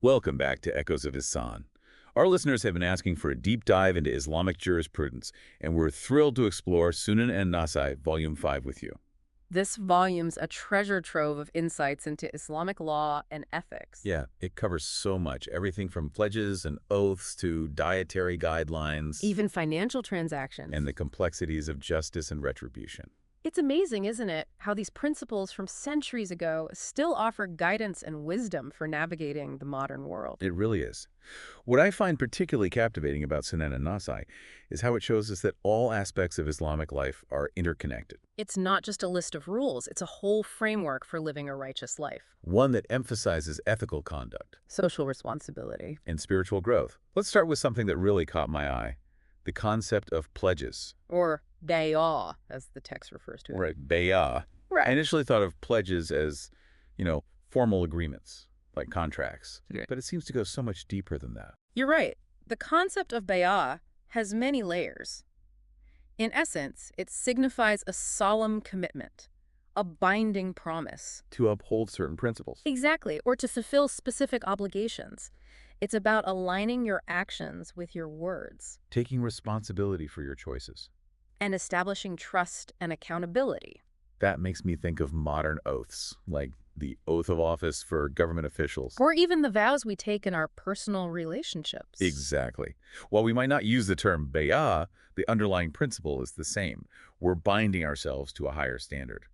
Welcome back to Echoes of Ihsan. Our listeners have been asking for a deep dive into Islamic jurisprudence, and we're thrilled to explore Sunan An-Nasa'i, Volume 5 with you. This volume's a treasure trove of insights into Islamic law and ethics. Yeah, it covers so much, everything from pledges and oaths to dietary guidelines. Even financial transactions. And the complexities of justice and retribution. It's amazing, isn't it, how these principles from centuries ago still offer guidance and wisdom for navigating the modern world. It really is. What I find particularly captivating about Sunan An-Nasa'i is how it shows us that all aspects of Islamic life are interconnected. It's not just a list of rules, it's a whole framework for living a righteous life. One that emphasizes ethical conduct, social responsibility, and spiritual growth. Let's start with something that really caught my eye, the concept of pledges. Or bay'ah, as the text refers to it. Right, bay'ah. Right. I initially thought of pledges as, formal agreements, like contracts. Okay. But it seems to go so much deeper than that. You're right. The concept of bay'ah has many layers. In essence, it signifies a solemn commitment, a binding promise. To uphold certain principles. Exactly, or to fulfill specific obligations. It's about aligning your actions with your words. Taking responsibility for your choices. And establishing trust and accountability. That makes me think of modern oaths, like the oath of office for government officials. Or even the vows we take in our personal relationships. Exactly. While we might not use the term bay'ah, the underlying principle is the same. We're binding ourselves to a higher standard.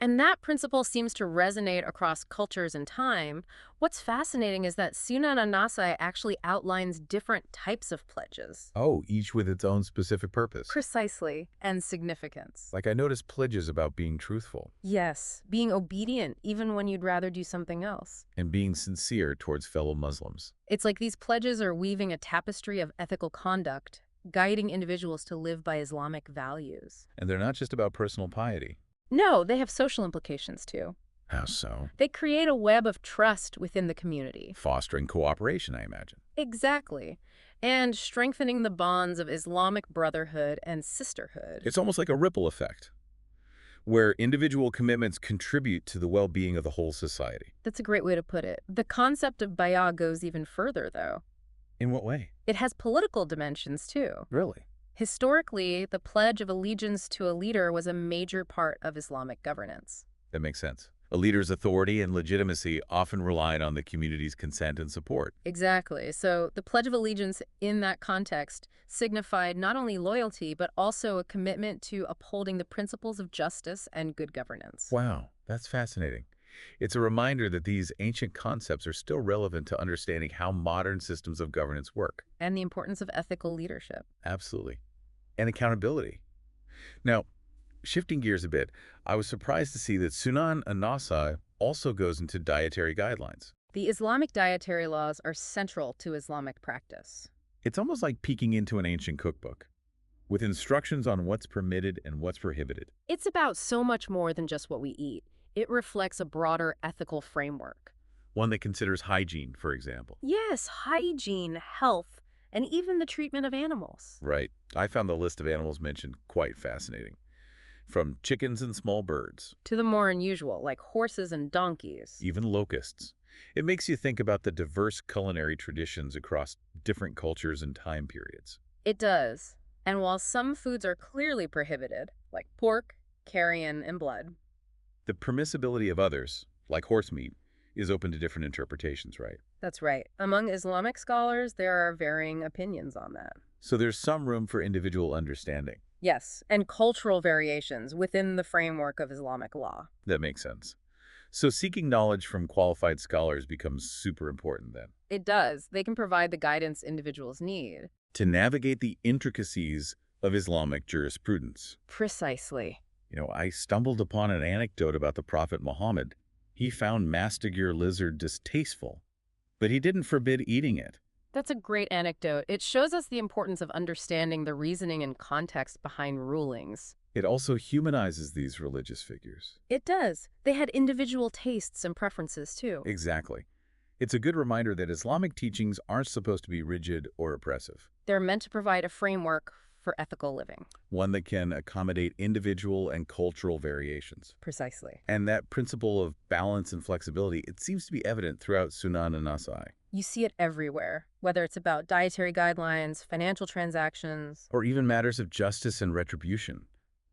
And that principle seems to resonate across cultures and time. What's fascinating is that Sunan An-Nasa'i actually outlines different types of pledges. Oh, each with its own specific purpose. Precisely, and significance. Like I noticed pledges about being truthful. Yes, being obedient even when you'd rather do something else. And being sincere towards fellow Muslims. It's like these pledges are weaving a tapestry of ethical conduct, guiding individuals to live by Islamic values. And they're not just about personal piety. No, they have social implications too. How so? They create a web of trust within the community. Fostering cooperation, I imagine. Exactly. And strengthening the bonds of Islamic brotherhood and sisterhood. It's almost like a ripple effect, where individual commitments contribute to the well-being of the whole society. That's a great way to put it. The concept of bay'ah goes even further, though. In what way? It has political dimensions, too. Really? Historically, the pledge of allegiance to a leader was a major part of Islamic governance. That makes sense. A leader's authority and legitimacy often relied on the community's consent and support. Exactly. So the Pledge of Allegiance in that context signified not only loyalty, but also a commitment to upholding the principles of justice and good governance. Wow, that's fascinating. It's a reminder that these ancient concepts are still relevant to understanding how modern systems of governance work. And the importance of ethical leadership. Absolutely. And accountability. Now, shifting gears a bit, I was surprised to see that Sunan An-Nasa'i also goes into dietary guidelines. The Islamic dietary laws are central to Islamic practice. It's almost like peeking into an ancient cookbook, with instructions on what's permitted and what's prohibited. It's about so much more than just what we eat. It reflects a broader ethical framework. One that considers hygiene, for example. Yes, hygiene, health, and even the treatment of animals. Right. I found the list of animals mentioned quite fascinating. From chickens and small birds. To the more unusual, like horses and donkeys. Even locusts. It makes you think about the diverse culinary traditions across different cultures and time periods. It does. And while some foods are clearly prohibited, like pork, carrion, and blood, the permissibility of others, like horse meat, is open to different interpretations, right? That's right. Among Islamic scholars, there are varying opinions on that. So there's some room for individual understanding. Yes, and cultural variations within the framework of Islamic law. That makes sense. So seeking knowledge from qualified scholars becomes super important then. It does. They can provide the guidance individuals need. To navigate the intricacies of Islamic jurisprudence. Precisely. I stumbled upon an anecdote about the Prophet Muhammad. He found mastigur lizard distasteful, but he didn't forbid eating it. That's a great anecdote. It shows us the importance of understanding the reasoning and context behind rulings. It also humanizes these religious figures. It does. They had individual tastes and preferences, too. Exactly. It's a good reminder that Islamic teachings aren't supposed to be rigid or oppressive. They're meant to provide a framework for ethical living. One that can accommodate individual and cultural variations. Precisely. And that principle of balance and flexibility, it seems to be evident throughout Sunan An-Nasa'i. You see it everywhere, whether it's about dietary guidelines, financial transactions. or even matters of justice and retribution.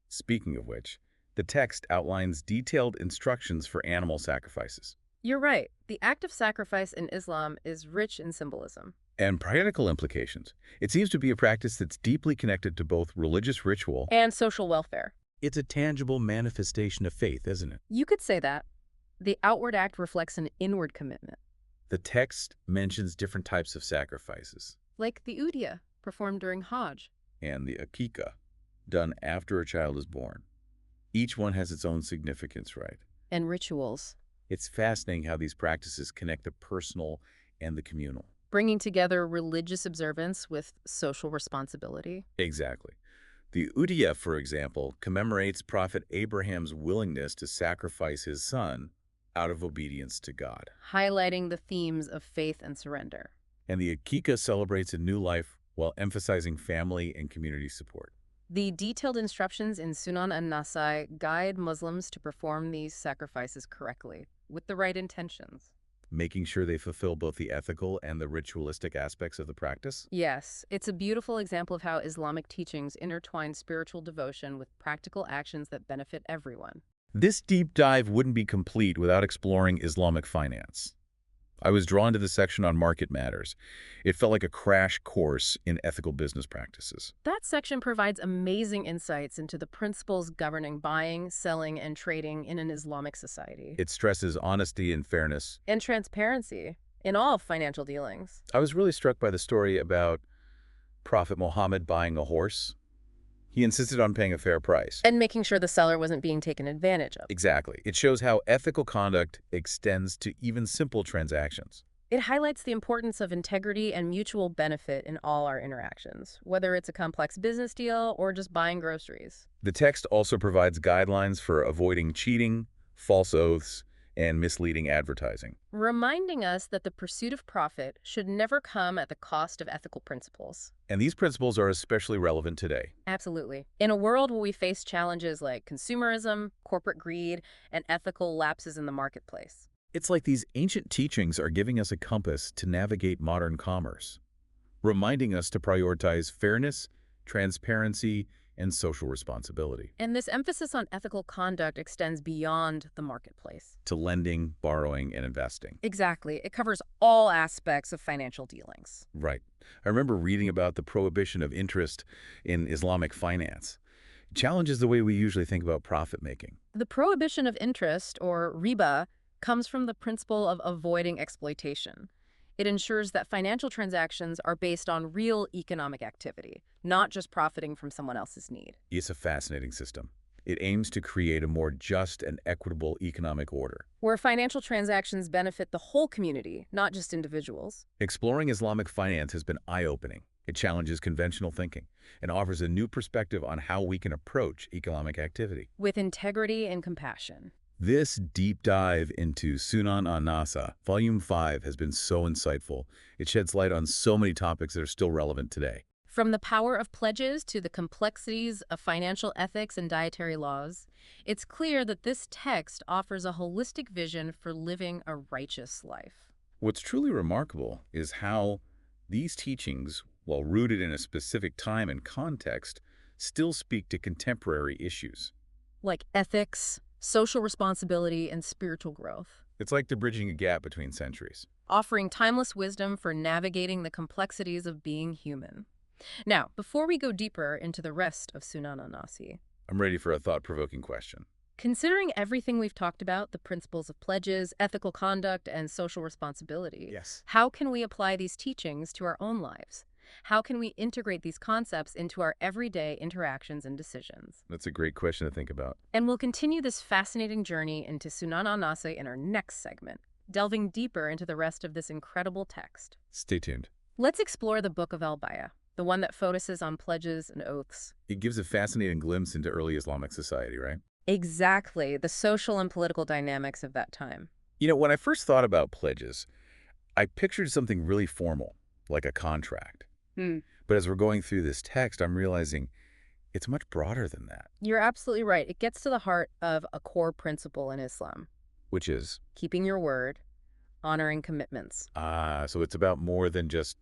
Speaking of which, the text outlines detailed instructions for animal sacrifices You're right. The act of sacrifice in Islam is rich in symbolism. and practical implications. It seems to be a practice that's deeply connected to both religious ritual. And social welfare. It's a tangible manifestation of faith, isn't it? You could say that. The outward act reflects an inward commitment, The text mentions different types of sacrifices, like the udiyah performed during Hajj. and the akika, done after a child is born. Each one has its own significance, right? And rituals, It's fascinating how these practices connect the personal and the communal. bringing together religious observance with social responsibility. Exactly. The Udiyah, for example, commemorates Prophet Abraham's willingness to sacrifice his son out of obedience to God. Highlighting the themes of faith and surrender. And the Akika celebrates a new life while emphasizing family and community support. The detailed instructions in Sunan An-Nasa'i guide Muslims to perform these sacrifices correctly, with the right intentions. Making sure they fulfill both the ethical and the ritualistic aspects of the practice. Yes, it's a beautiful example of how Islamic teachings intertwine spiritual devotion with practical actions that benefit everyone. This deep dive wouldn't be complete without exploring Islamic finance. I was drawn to the section on market matters. It felt like a crash course in ethical business practices. That section provides amazing insights into the principles governing buying, selling, and trading in an Islamic society. It stresses honesty and fairness. And transparency in all financial dealings. I was really struck by the story about Prophet Muhammad buying a horse. He insisted on paying a fair price. And making sure the seller wasn't being taken advantage of. Exactly. It shows how ethical conduct extends to even simple transactions. It highlights the importance of integrity and mutual benefit in all our interactions, whether it's a complex business deal or just buying groceries. The text also provides guidelines for avoiding cheating, false oaths, and misleading advertising. Reminding us that the pursuit of profit should never come at the cost of ethical principles. And these principles are especially relevant today. Absolutely. In a world where we face challenges like consumerism, corporate greed, and ethical lapses in the marketplace. It's like these ancient teachings are giving us a compass to navigate modern commerce, reminding us to prioritize fairness, transparency, and social responsibility. And this emphasis on ethical conduct extends beyond the marketplace. To lending, borrowing, and investing. Exactly. It covers all aspects of financial dealings. Right. I remember reading about the prohibition of interest in Islamic finance. It challenges the way we usually think about profit making. The prohibition of interest, or riba, comes from the principle of avoiding exploitation. It ensures that financial transactions are based on real economic activity, not just profiting from someone else's need. It's a fascinating system. It aims to create a more just and equitable economic order. Where financial transactions benefit the whole community, not just individuals. Exploring Islamic finance has been eye-opening. It challenges conventional thinking and offers a new perspective on how we can approach economic activity. With integrity and compassion. This deep dive into Sunan An-Nasa'i, Volume 5, has been so insightful. It sheds light on so many topics that are still relevant today. From the power of pledges to the complexities of financial ethics and dietary laws, it's clear that this text offers a holistic vision for living a righteous life. What's truly remarkable is how these teachings, while rooted in a specific time and context, still speak to contemporary issues. Like ethics, social responsibility, and spiritual growth. It's like they're bridging a gap between centuries. Offering timeless wisdom for navigating the complexities of being human. Now, before we go deeper into the rest of Sunan An-Nasa'i, I'm ready for a thought-provoking question. considering everything we've talked about, the principles of pledges, ethical conduct, and social responsibility, Yes. how can we apply these teachings to our own lives? How can we integrate these concepts into our everyday interactions and decisions? That's a great question to think about. And we'll continue this fascinating journey into Sunan An-Nasa'i in our next segment, delving deeper into the rest of this incredible text. Stay tuned. Let's explore the Book of Al-Bay'ah, the one that focuses on pledges and oaths. It gives a fascinating glimpse into early Islamic society, right? Exactly, the social and political dynamics of that time. You know, when I first thought about pledges, I pictured something really formal, like a contract. But as we're going through this text, I'm realizing it's much broader than that, You're absolutely right. It gets to the heart of a core principle in Islam, which is, keeping your word, honoring commitments. So it's about more than just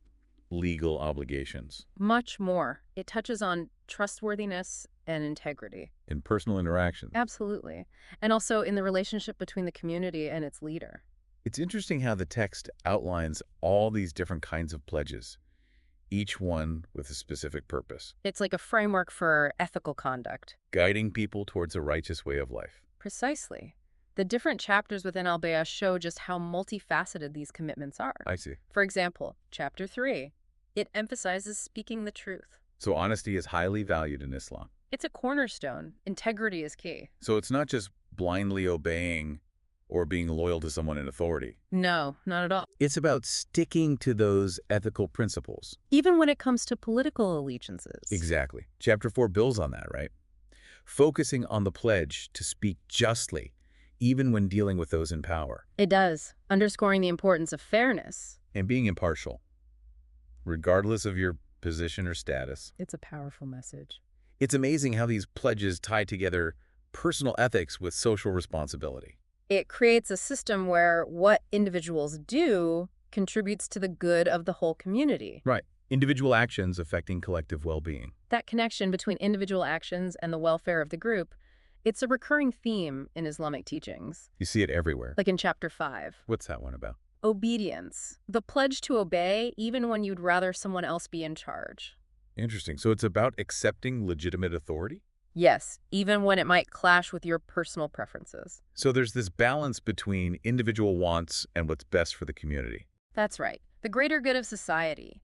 legal obligations. Much more. It touches on trustworthiness and integrity. In personal interactions. Absolutely. And also in the relationship between the community and its leader. It's interesting how the text outlines all these different kinds of pledges, each one with a specific purpose, It's like a framework for ethical conduct. guiding people towards a righteous way of life. Precisely. The different chapters within Al-Bay'ah show just how multifaceted these commitments are. I see. For example, Chapter 3, it emphasizes speaking the truth. So honesty is highly valued in Islam. It's a cornerstone. Integrity is key. So it's not just blindly obeying or being loyal to someone in authority. No, not at all. It's about sticking to those ethical principles. Even when it comes to political allegiances. Exactly. Chapter 4 builds on that, right? Focusing on the pledge to speak justly, even when dealing with those in power. It does, underscoring the importance of fairness. And being impartial, regardless of your position or status. It's a powerful message. It's amazing how these pledges tie together personal ethics with social responsibility. It creates a system where what individuals do contributes to the good of the whole community. Right. Individual actions affecting collective well-being. That connection between individual actions and the welfare of the group, it's a recurring theme in Islamic teachings. You see it everywhere. Like in Chapter 5. What's that one about? Obedience. The pledge to obey even when you'd rather someone else be in charge. Interesting. So it's about accepting legitimate authority? Yes, even when it might clash with your personal preferences. So there's this balance between individual wants and what's best for the community. That's right. The greater good of society.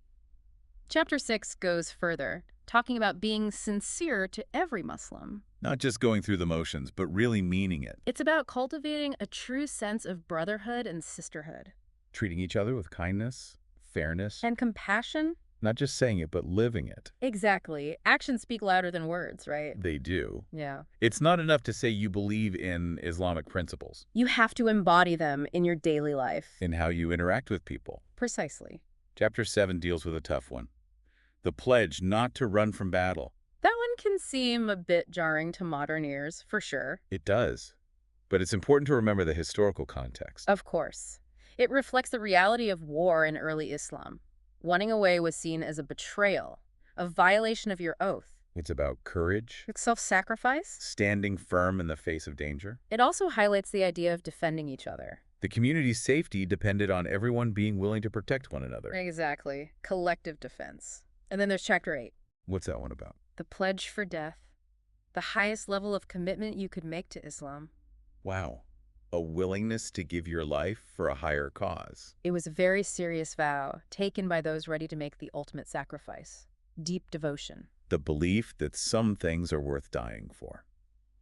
Chapter 6 goes further, talking about being sincere to every Muslim. Not just going through the motions, but really meaning it. It's about cultivating a true sense of brotherhood and sisterhood. Treating each other with kindness, fairness. And compassion? Not just saying it, but living it. Exactly. Actions speak louder than words, right? They do. Yeah. It's not enough to say you believe in Islamic principles, You have to embody them in your daily life. in how you interact with people. Precisely. Chapter 7 deals with a tough one. The pledge not to run from battle. That one can seem a bit jarring to modern ears, for sure. It does. But it's important to remember the historical context. Of course. It reflects the reality of war in early Islam. Running away was seen as a betrayal, a violation of your oath. It's about courage, Self-sacrifice? standing firm in the face of danger. It also highlights the idea of defending each other. The community's safety depended on everyone being willing to protect one another. Exactly. Collective defense. And then there's Chapter 8, What's that one about? the pledge for death. The highest level of commitment you could make to Islam. Wow. A willingness to give your life for a higher cause. It was a very serious vow, taken by those ready to make the ultimate sacrifice. Deep devotion. The belief that some things are worth dying for.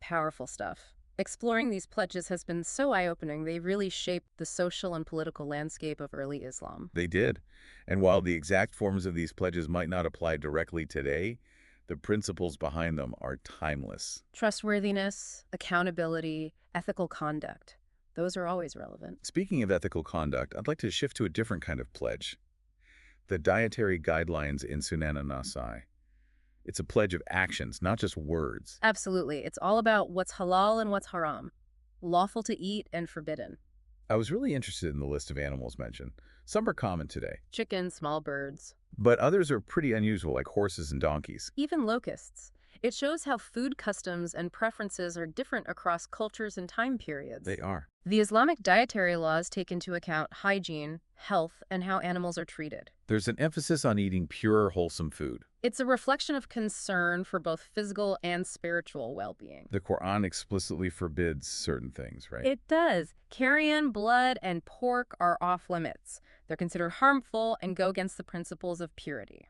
Powerful stuff. Exploring these pledges has been so eye-opening, they really shaped the social and political landscape of early Islam. They did. And while the exact forms of these pledges might not apply directly today, the principles behind them are timeless. Trustworthiness, accountability, ethical conduct. Those are always relevant. Speaking of ethical conduct, I'd like to shift to a different kind of pledge. The dietary guidelines in Sunan An-Nasa'i. It's a pledge of actions, not just words. Absolutely. It's all about what's halal and what's haram. Lawful to eat and forbidden. I was really interested in the list of animals mentioned. Some are common today, Chicken, small birds. but others are pretty unusual, like horses and donkeys. Even locusts. It shows how food customs and preferences are different across cultures and time periods. They are. The Islamic dietary laws take into account hygiene, health, and how animals are treated. There's an emphasis on eating pure, wholesome food. It's a reflection of concern for both physical and spiritual well-being. The Quran explicitly forbids certain things, right? It does. Carrion, blood, and pork are off limits. They're considered harmful and go against the principles of purity.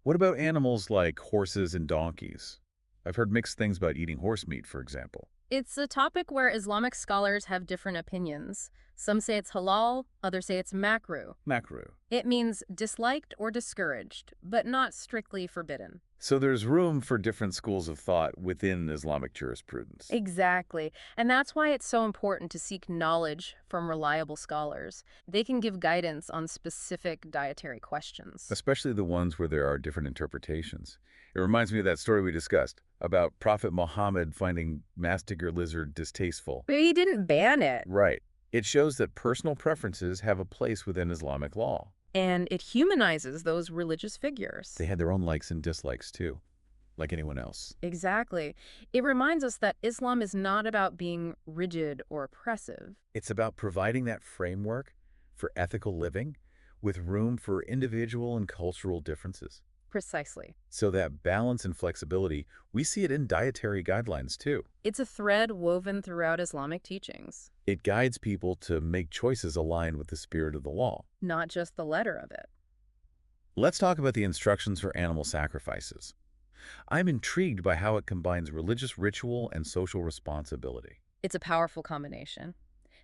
What about animals like horses and donkeys? I've heard mixed things about eating horse meat, for example. It's a topic where Islamic scholars have different opinions. Some say it's halal, others say it's makruh. Makruh. It means disliked or discouraged, but not strictly forbidden. So there's room for different schools of thought within Islamic jurisprudence. Exactly. And that's why it's so important to seek knowledge from reliable scholars. They can give guidance on specific dietary questions. Especially the ones where there are different interpretations. It reminds me of that story we discussed about Prophet Muhammad finding mastigar lizard distasteful. But he didn't ban it. Right. It shows that personal preferences have a place within Islamic law. And it humanizes those religious figures. They had their own likes and dislikes, too, like anyone else. Exactly. It reminds us that Islam is not about being rigid or oppressive. It's about providing that framework for ethical living with room for individual and cultural differences. Precisely. So that balance and flexibility, we see it in dietary guidelines, too. It's a thread woven throughout Islamic teachings, It guides people to make choices aligned with the spirit of the law. not just the letter of it. Let's talk about the instructions for animal sacrifices. I'm intrigued by how it combines religious ritual and social responsibility. It's a powerful combination.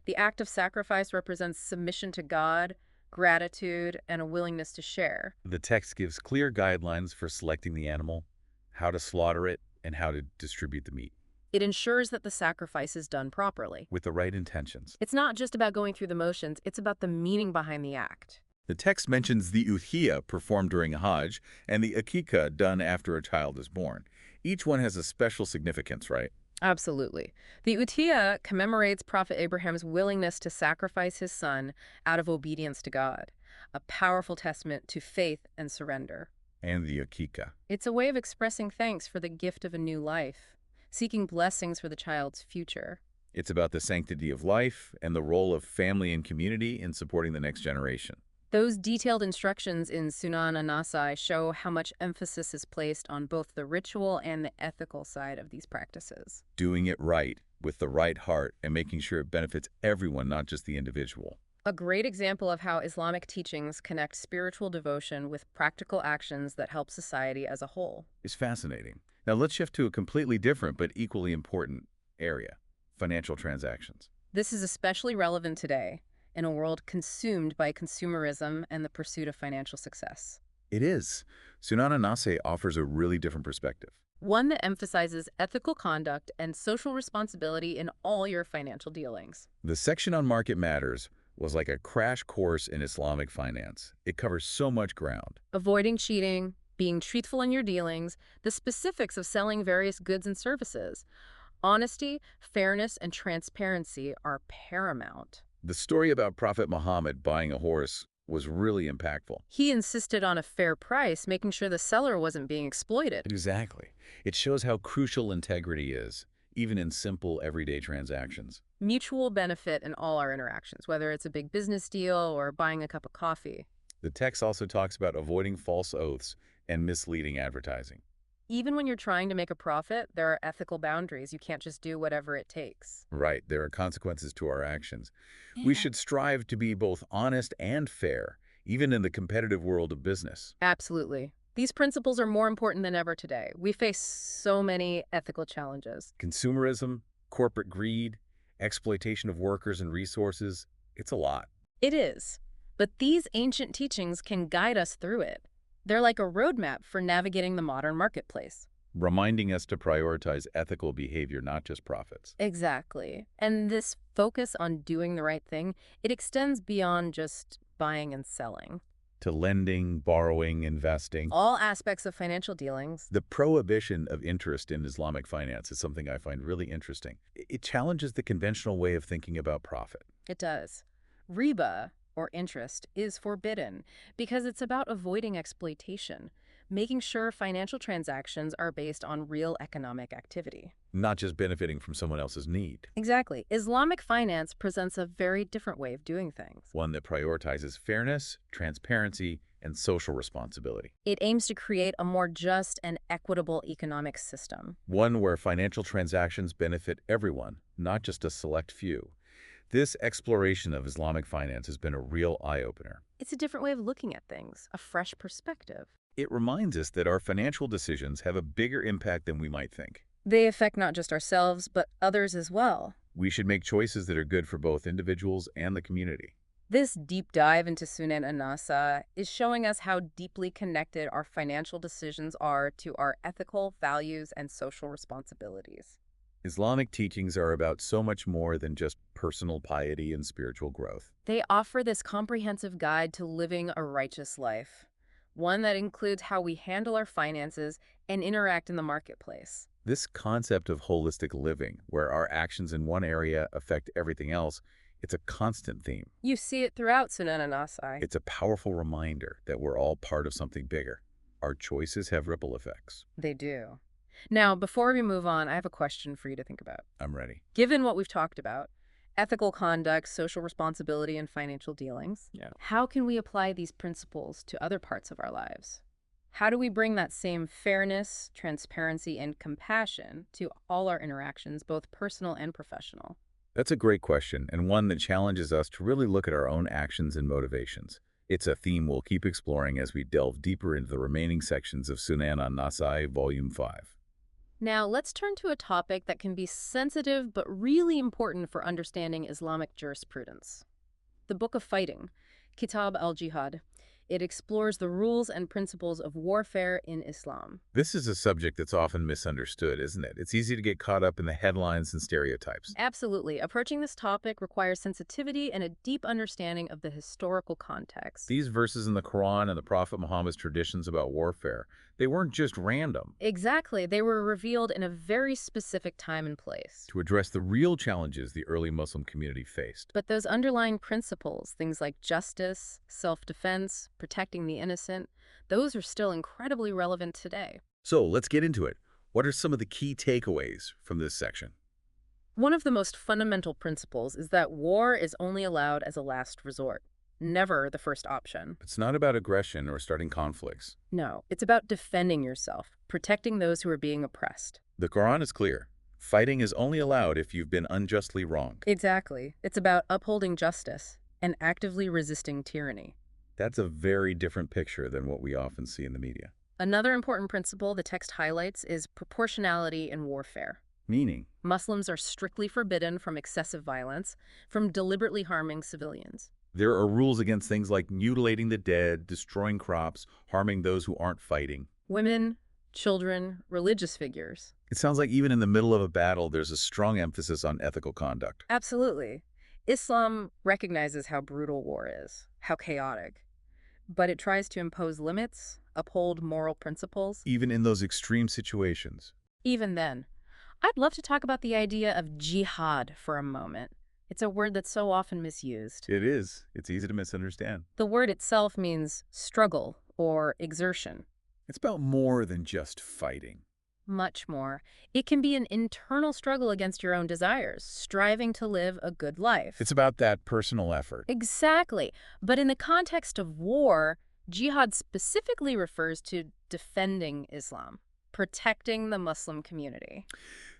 The act of sacrifice represents submission to God, gratitude, and a willingness to share. The text gives clear guidelines for selecting the animal, how to slaughter it, and how to distribute the meat, It ensures that the sacrifice is done properly. with the right intentions. It's not just about going through the motions, it's about the meaning behind the act. The text mentions the udhiyah performed during Hajj and the akikah done after a child is born. Each one has a special significance, right? Absolutely. The Udhiyah commemorates Prophet Abraham's willingness to sacrifice his son out of obedience to God, a powerful testament to faith and surrender. And the akikah. It's a way of expressing thanks for the gift of a new life, seeking blessings for the child's future. It's about the sanctity of life and the role of family and community in supporting the next generation. Those detailed instructions in Sunan An-Nasa'i show how much emphasis is placed on both the ritual and the ethical side of these practices. Doing it right, with the right heart, and making sure it benefits everyone, not just the individual. A great example of how Islamic teachings connect spiritual devotion with practical actions that help society as a whole. It's fascinating. Now let's shift to a completely different but equally important area, financial transactions. This is especially relevant today, in a world consumed by consumerism and the pursuit of financial success. It is. Sunan An-Nasa'i offers a really different perspective. One that emphasizes ethical conduct and social responsibility in all your financial dealings. The section on market matters was like a crash course in Islamic finance. It covers so much ground. Avoiding cheating, being truthful in your dealings, the specifics of selling various goods and services. Honesty, fairness, and transparency are paramount. The story about Prophet Muhammad buying a horse was really impactful. He insisted on a fair price, making sure the seller wasn't being exploited. Exactly. It shows how crucial integrity is, even in simple everyday transactions. Mutual benefit in all our interactions, whether it's a big business deal or buying a cup of coffee. The text also talks about avoiding false oaths and misleading advertising. Even when you're trying to make a profit, there are ethical boundaries. You can't just do whatever it takes. Right, there are consequences to our actions. We should strive to be both honest and fair, even in the competitive world of business. Absolutely. These principles are more important than ever today. We face so many ethical challenges. Consumerism, corporate greed, exploitation of workers and resources, it's a lot. It is. But these ancient teachings can guide us through it. They're like a roadmap for navigating the modern marketplace. Reminding us to prioritize ethical behavior, not just profits. Exactly. And this focus on doing the right thing, it extends beyond just buying and selling. To lending, borrowing, investing. All aspects of financial dealings. The prohibition of interest in Islamic finance is something I find really interesting. It challenges the conventional way of thinking about profit. It does. Riba, or interest, is forbidden because it's about avoiding exploitation, making sure financial transactions are based on real economic activity. Not just benefiting from someone else's need. Exactly. Islamic finance presents a very different way of doing things. One that prioritizes fairness, transparency, and social responsibility. It aims to create a more just and equitable economic system. One where financial transactions benefit everyone, not just a select few. This exploration of Islamic finance has been a real eye-opener. It's a different way of looking at things, a fresh perspective. It reminds us that our financial decisions have a bigger impact than we might think. They affect not just ourselves, but others as well. We should make choices that are good for both individuals and the community. This deep dive into Sunan An-Nasa'i is showing us how deeply connected our financial decisions are to our ethical values and social responsibilities. Islamic teachings are about so much more than just personal piety and spiritual growth. They offer this comprehensive guide to living a righteous life, one that includes how we handle our finances and interact in the marketplace. This concept of holistic living, where our actions in one area affect everything else, It's a constant theme. You see it throughout Sunan An-Nasa'i. It's a powerful reminder that we're all part of something bigger. Our choices have ripple effects. They do. Now, before we move on, I have a question for you to think about. I'm ready. Given what we've talked about, ethical conduct, social responsibility, and financial dealings, Yeah. how can we apply these principles to other parts of our lives? How do we bring that same fairness, transparency, and compassion to all our interactions, both personal and professional? That's a great question, and one that challenges us to really look at our own actions and motivations. It's a theme we'll keep exploring as we delve deeper into the remaining sections of Sunan An-Nasa'i, Volume 5. Now, let's turn to a topic that can be sensitive but really important for understanding Islamic jurisprudence. The Book of Fighting, Kitab al-Jihad. It explores the rules and principles of warfare in Islam. This is a subject that's often misunderstood, isn't it? It's easy to get caught up in the headlines and stereotypes. Absolutely. Approaching this topic requires sensitivity and a deep understanding of the historical context. These verses in the Quran and the Prophet Muhammad's traditions about warfare, they weren't just random. Exactly. They were revealed in a very specific time and place. To address the real challenges the early Muslim community faced. But those underlying principles, things like justice, self-defense, protecting the innocent, those are still incredibly relevant today. So let's get into it. What are some of the key takeaways from this section? One of the most fundamental principles is that war is only allowed as a last resort, never the first option. It's not about aggression or starting conflicts. No, it's about defending yourself, protecting those who are being oppressed. The Quran is clear. Fighting is only allowed if you've been unjustly wronged. Exactly. It's about upholding justice and actively resisting tyranny. That's a very different picture than what we often see in the media. Another important principle the text highlights is proportionality in warfare. Meaning, Muslims are strictly forbidden from excessive violence, from deliberately harming civilians. there are rules against things like mutilating the dead, destroying crops, harming those who aren't fighting. Women, children, religious figures. It sounds like even in the middle of a battle, there's a strong emphasis on ethical conduct. Absolutely. Islam recognizes how brutal war is, how chaotic, but it tries to impose limits, uphold moral principles. Even in those extreme situations. Even then, I'd love to talk about the idea of jihad for a moment. It's a word that's so often misused. It is. It's easy to misunderstand. The word itself means struggle or exertion. It's about more than just fighting. Much more. It can be an internal struggle against your own desires, striving to live a good life. It's about that personal effort. Exactly. But in the context of war, jihad specifically refers to defending Islam, protecting the Muslim community.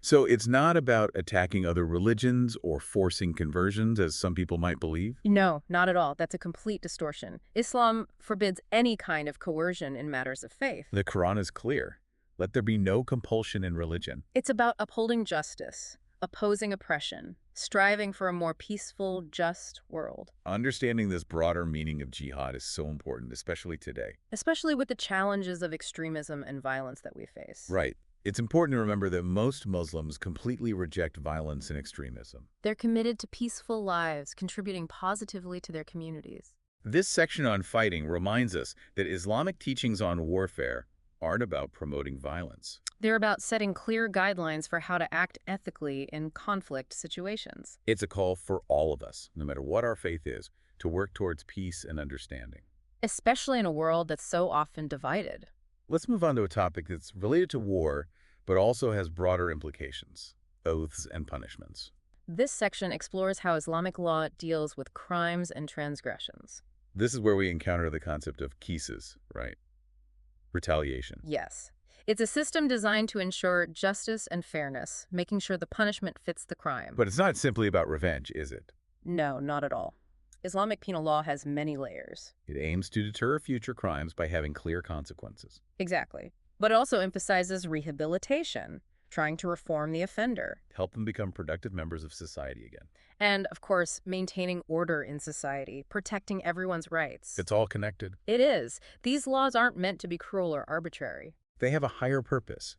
So it's not about attacking other religions or forcing conversions, as some people might believe. No, not at all. That's a complete distortion. Islam forbids any kind of coercion in matters of faith. The Quran is clear. Let there be no compulsion in religion. It's about upholding justice, opposing oppression, striving for a more peaceful, just world. Understanding this broader meaning of jihad is so important, especially today. Especially with the challenges of extremism and violence that we face. Right. It's important to remember that most Muslims completely reject violence and extremism. They're committed to peaceful lives, contributing positively to their communities. This section on fighting reminds us that Islamic teachings on warfare aren't about promoting violence. They're about setting clear guidelines for how to act ethically in conflict situations. It's a call for all of us, no matter what our faith is, to work towards peace and understanding. Especially in a world that's so often divided. Let's move on to a topic that's related to war, but also has broader implications: oaths and punishments. This section explores how Islamic law deals with crimes and transgressions. This is where we encounter the concept of qisas, right? Retaliation. Yes. It's a system designed to ensure justice and fairness, making sure the punishment fits the crime. But it's not simply about revenge, is it? No, not at all. Islamic penal law has many layers. It aims to deter future crimes by having clear consequences. Exactly. But it also emphasizes rehabilitation, trying to reform the offender. Help them become productive members of society again. And, of course, maintaining order in society, protecting everyone's rights. It's all connected. It is. These laws aren't meant to be cruel or arbitrary. They have a higher purpose: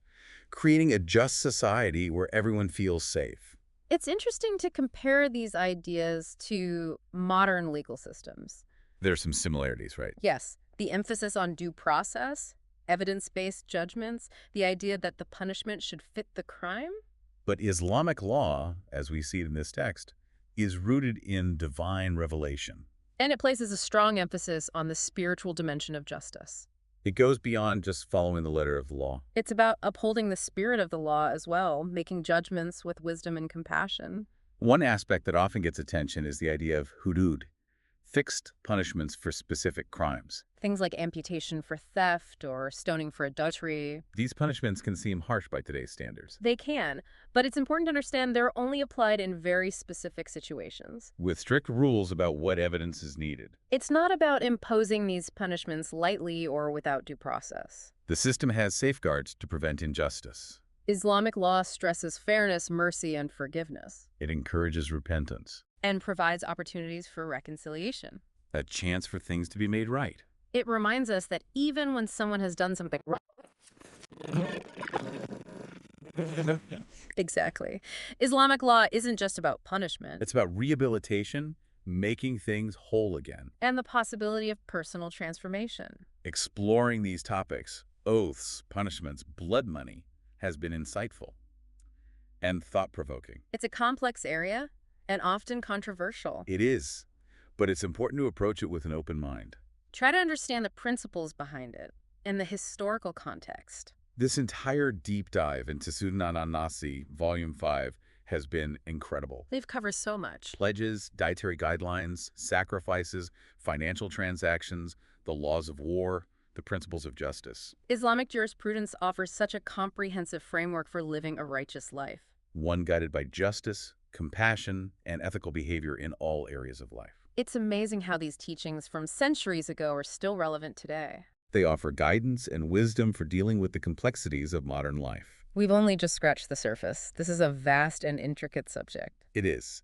creating a just society where everyone feels safe. It's interesting to compare these ideas to modern legal systems. There's some similarities, right? Yes, the emphasis on due process, evidence-based judgments, the idea that the punishment should fit the crime. But Islamic law, as we see it in this text, is rooted in divine revelation. And it places a strong emphasis on the spiritual dimension of justice. It goes beyond just following the letter of the law. It's about upholding the spirit of the law as well, making judgments with wisdom and compassion. One aspect that often gets attention is the idea of hudud, fixed punishments for specific crimes. Things like amputation for theft or stoning for adultery. These punishments can seem harsh by today's standards. They can, but it's important to understand they're only applied in very specific situations. With strict rules about what evidence is needed. It's not about imposing these punishments lightly or without due process. The system has safeguards to prevent injustice. Islamic law stresses fairness, mercy, and forgiveness. It encourages repentance, And provides opportunities for reconciliation. a chance for things to be made right. It reminds us that even when someone has done something wrong. Exactly. Islamic law isn't just about punishment. It's about rehabilitation, making things whole again. And the possibility of personal transformation. Exploring these topics, oaths, punishments, blood money, has been insightful and thought-provoking. It's a complex area and often controversial. It is, but it's important to approach it with an open mind. Try to understand the principles behind it and the historical context. This entire deep dive into Sunan An-Nasa'i, Volume 5, has been incredible. They've covered so much. Pledges, dietary guidelines, sacrifices, financial transactions, the laws of war, the principles of justice. Islamic jurisprudence offers such a comprehensive framework for living a righteous life. One guided by justice, compassion, and ethical behavior in all areas of life. It's amazing how these teachings from centuries ago are still relevant today. They offer guidance and wisdom for dealing with the complexities of modern life. We've only just scratched the surface. This is a vast and intricate subject. It is,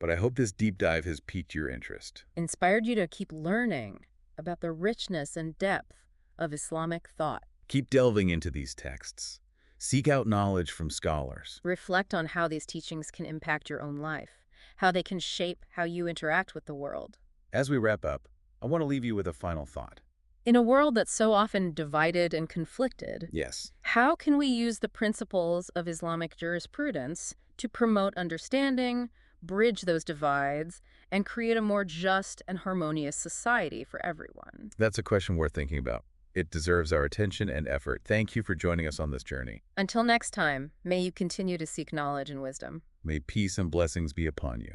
but I hope this deep dive has piqued your interest. Inspired you to keep learning about the richness and depth of Islamic thought. Keep delving into these texts. Seek out knowledge from scholars. Reflect on how these teachings can impact your own life, how they can shape how you interact with the world. As we wrap up, I want to leave you with a final thought. In a world that's so often divided and conflicted, Yes, how can we use the principles of Islamic jurisprudence to promote understanding, bridge those divides, and create a more just and harmonious society for everyone? that's a question worth thinking about. It deserves our attention and effort. Thank you for joining us on this journey. Until next time, may you continue to seek knowledge and wisdom. May peace and blessings be upon you.